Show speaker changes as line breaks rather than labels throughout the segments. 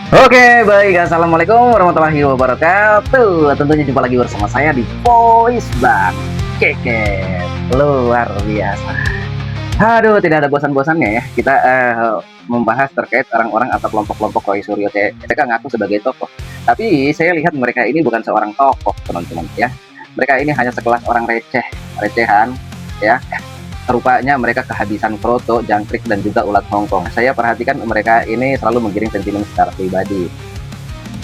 Oke, baik. Assalamualaikum warahmatullahi wabarakatuh. Tentunya jumpa lagi bersama saya di Voice Bang Keket. Luar biasa. Aduh, tidak ada bosan-bosannya ya. Kita membahas terkait orang-orang atau kelompok-kelompok Roy Suryo. Mereka ngaku sebagai tokoh. Tapi saya lihat mereka ini bukan seorang tokoh, teman-teman ya. Mereka ini hanya sekelas orang recehan ya. Rupanya mereka kehabisan kroto, jangkrik, dan juga ulat hongkong. Saya perhatikan mereka ini selalu menggiring sentimen secara pribadi.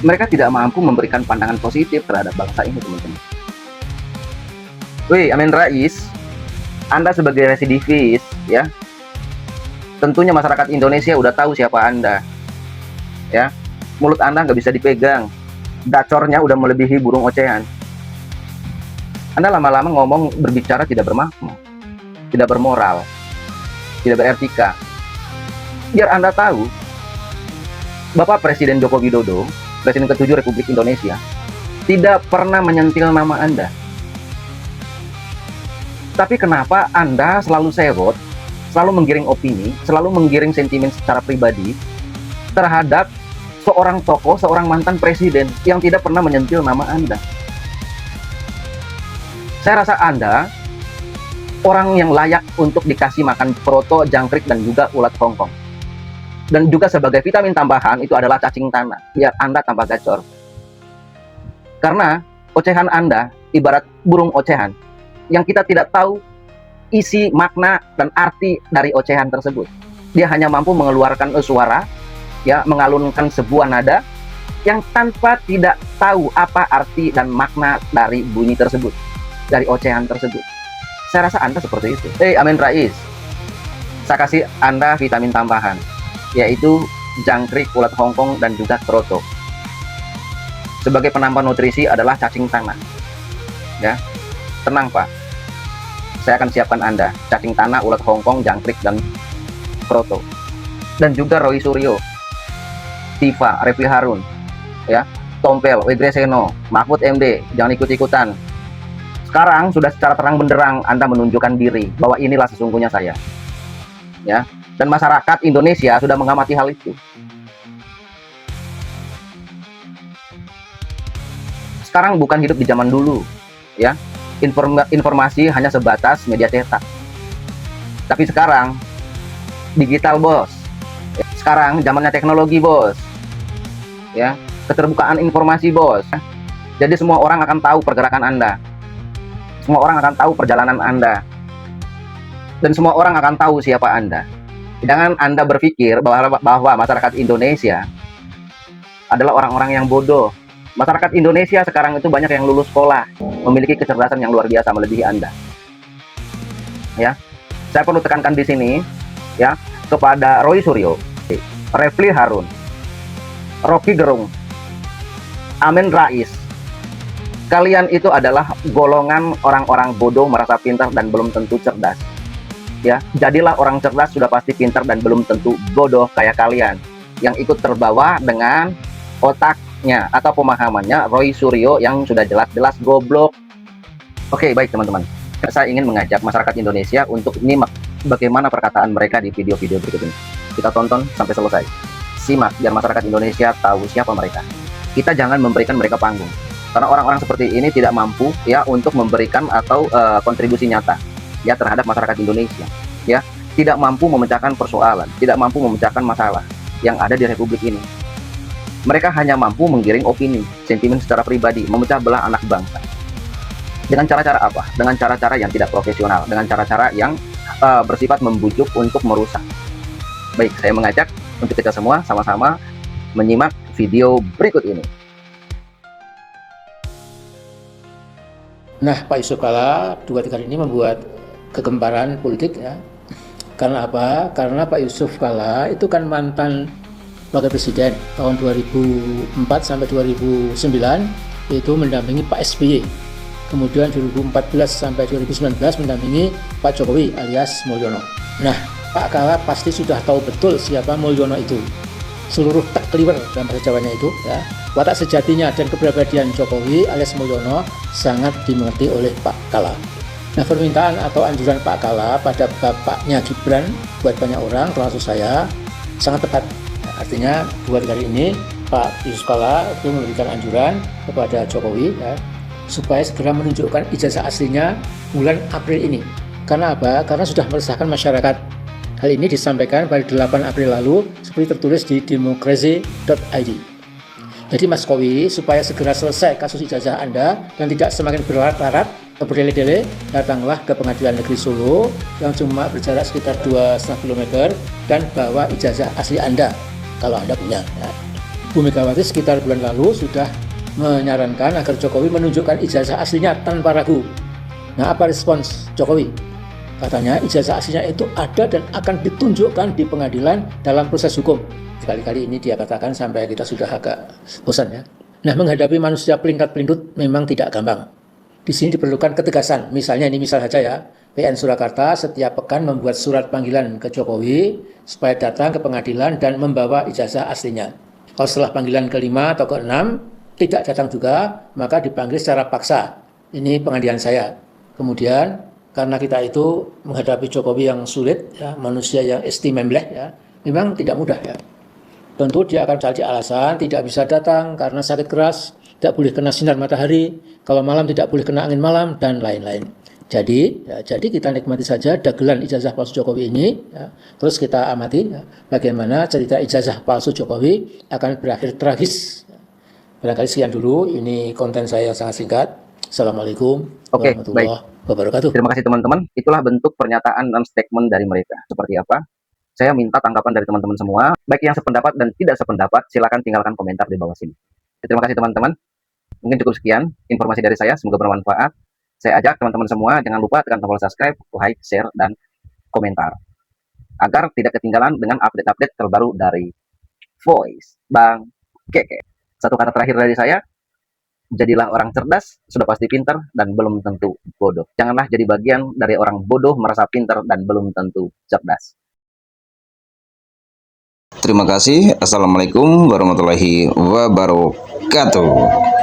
Mereka tidak mampu memberikan pandangan positif terhadap bangsa ini, teman-teman. Wih, Amin Rais, Anda sebagai residivis, ya, tentunya masyarakat Indonesia udah tahu siapa Anda, ya. Mulut Anda nggak bisa dipegang, dacornya udah melebihi burung ocehan. Anda lama-lama ngomong berbicara tidak bermakna, tidak bermoral, tidak beretika. Biar Anda tahu, Bapak Presiden Joko Widodo, Presiden ke-7 Republik Indonesia, tidak pernah menyentil nama Anda. Tapi kenapa Anda selalu sewot, selalu menggiring opini, selalu menggiring sentimen secara pribadi terhadap seorang tokoh, seorang mantan presiden yang tidak pernah menyentil nama Anda? Saya rasa Anda orang yang layak untuk dikasih makan proto, jangkrik, dan juga ulat hongkong. Dan juga sebagai vitamin tambahan itu adalah cacing tanah, biar Anda tambah gacor. Karena ocehan Anda ibarat burung ocehan, yang kita tidak tahu isi, makna, dan arti dari ocehan tersebut. Dia hanya mampu mengeluarkan suara, ya, mengalunkan sebuah nada, yang tanpa tidak tahu apa arti dan makna dari bunyi tersebut, dari ocehan tersebut. Saya rasa Anda seperti itu. Amin Rais, saya kasih Anda vitamin tambahan, yaitu jangkrik, ulat hongkong, dan juga kroto. Sebagai penambah nutrisi adalah cacing tanah. Ya, tenang Pak. Saya akan siapkan Anda cacing tanah, ulat hongkong, jangkrik, dan kroto. Dan juga Roy Suryo, Tifa, Refli Harun, ya, Tompel, Wegreseno, Mahfud MD, jangan ikut-ikutan. Sekarang sudah secara terang benderang Anda menunjukkan diri bahwa inilah sesungguhnya saya, ya, dan masyarakat Indonesia sudah mengamati hal itu. Sekarang bukan hidup di zaman dulu, ya, informasi hanya sebatas media cetak. Tapi sekarang digital, bos. Sekarang zamannya teknologi, bos, ya, keterbukaan informasi, bos. Jadi semua orang akan tahu pergerakan Anda. Semua orang akan tahu perjalanan Anda. Dan semua orang akan tahu siapa Anda. Jangan Anda berpikir bahwa masyarakat Indonesia adalah orang-orang yang bodoh. Masyarakat Indonesia sekarang itu banyak yang lulus sekolah, memiliki kecerdasan yang luar biasa melebihi Anda. Ya, saya perlu tekankan di sini, ya, kepada Roy Suryo, Refli Harun, Rocky Gerung, Amin Rais. Kalian itu adalah golongan orang-orang bodoh merasa pintar dan belum tentu cerdas. Ya, jadilah orang cerdas sudah pasti pintar dan belum tentu bodoh kayak kalian yang ikut terbawa dengan otaknya atau pemahamannya Roy Suryo yang sudah jelas-jelas goblok. Oke, baik teman-teman. Saya ingin mengajak masyarakat Indonesia untuk menyimak bagaimana perkataan mereka di video-video berikut ini. Kita tonton sampai selesai. Simak biar masyarakat Indonesia tahu siapa mereka. Kita jangan memberikan mereka panggung. Karena orang-orang seperti ini tidak mampu, ya, untuk memberikan atau kontribusi nyata, ya, terhadap masyarakat Indonesia, ya, tidak mampu memecahkan persoalan, tidak mampu memecahkan masalah yang ada di Republik ini. Mereka hanya mampu menggiring opini, sentimen secara pribadi, memecah belah anak bangsa. Dengan cara-cara apa? Dengan cara-cara yang tidak profesional, dengan cara-cara yang bersifat membujuk untuk merusak. Baik, saya mengajak untuk kita semua sama-sama menyimak video berikut ini.
Nah, Pak Yusuf Kalla 2-3 hari ini membuat kegemparan politik, ya. Karena apa? Karena Pak Yusuf Kalla itu kan mantan wakil presiden tahun 2004 sampai 2009 itu mendampingi Pak SBY. Kemudian 2014 sampai 2019 mendampingi Pak Jokowi alias Mulyono. Nah, Pak Kalla pasti sudah tahu betul siapa Mulyono itu. Seluruh takliwer dalam bahasa Jawanya itu, ya, watak sejatinya dan kepribadian Jokowi alias Mulyono sangat dimengerti oleh Pak Kalla. Nah, permintaan atau anjuran Pak Kalla pada bapaknya Gibran buat banyak orang termasuk saya sangat tepat. Nah, artinya buat kali ini Pak Yusuf Kalla itu memberikan anjuran kepada Jokowi ya, supaya segera menunjukkan ijazah aslinya bulan April ini. Karena apa? Karena sudah meresahkan masyarakat. Hal ini disampaikan pada 8 April lalu seperti tertulis di demokrasi.id. Jadi Mas Kowi, supaya segera selesai kasus ijazah Anda dan tidak semakin berlarat-larat, berdele-dele, datanglah ke Pengadilan Negeri Solo yang cuma berjarak sekitar 2,5 km dan bawa ijazah asli Anda kalau Anda punya. Ya. Bu Megawati sekitar bulan lalu sudah menyarankan agar Jokowi menunjukkan ijazah aslinya tanpa ragu. Nah, apa respons Jokowi? Katanya ijazah aslinya itu ada dan akan ditunjukkan di pengadilan dalam proses hukum. Sekali-kali ini dia katakan sampai kita sudah agak bosan ya. Nah, menghadapi manusia pelingkat-pelintut memang tidak gampang. Di sini diperlukan ketegasan. Misalnya ini misal saja ya, PN Surakarta setiap pekan membuat surat panggilan ke Jokowi supaya datang ke pengadilan dan membawa ijazah aslinya. Kalau setelah panggilan ke-5 atau ke-6 tidak datang juga, maka dipanggil secara paksa. Ini pengadilan saya. Kemudian karena kita itu menghadapi Jokowi yang sulit, ya, manusia yang istimewa, ya, memang tidak mudah ya. Tentu dia akan cari alasan tidak bisa datang karena sakit keras, tidak boleh kena sinar matahari, kalau malam tidak boleh kena angin malam, dan lain-lain. Jadi kita nikmati saja dagelan ijazah palsu Jokowi ini, ya. Terus kita amati ya, bagaimana cerita ijazah palsu Jokowi akan berakhir tragis. Barangkali sekian dulu, ini konten saya sangat singkat. Assalamualaikum warahmatullahi wabarakatuh.
Terima kasih teman-teman. Itulah bentuk pernyataan dan statement dari mereka. Seperti apa? Saya minta tanggapan dari teman-teman semua, baik yang sependapat dan tidak sependapat, silakan tinggalkan komentar di bawah sini. Terima kasih teman-teman. Mungkin cukup sekian informasi dari saya, semoga bermanfaat. Saya ajak teman-teman semua, jangan lupa tekan tombol subscribe, like, share, dan komentar. Agar tidak ketinggalan dengan update-update terbaru dari Voice Bang Keke. Satu kata terakhir dari saya, jadilah orang cerdas, sudah pasti pintar, dan belum tentu bodoh. Janganlah jadi bagian dari orang bodoh merasa pintar dan belum tentu cerdas.
Terima kasih. Assalamualaikum warahmatullahi wabarakatuh.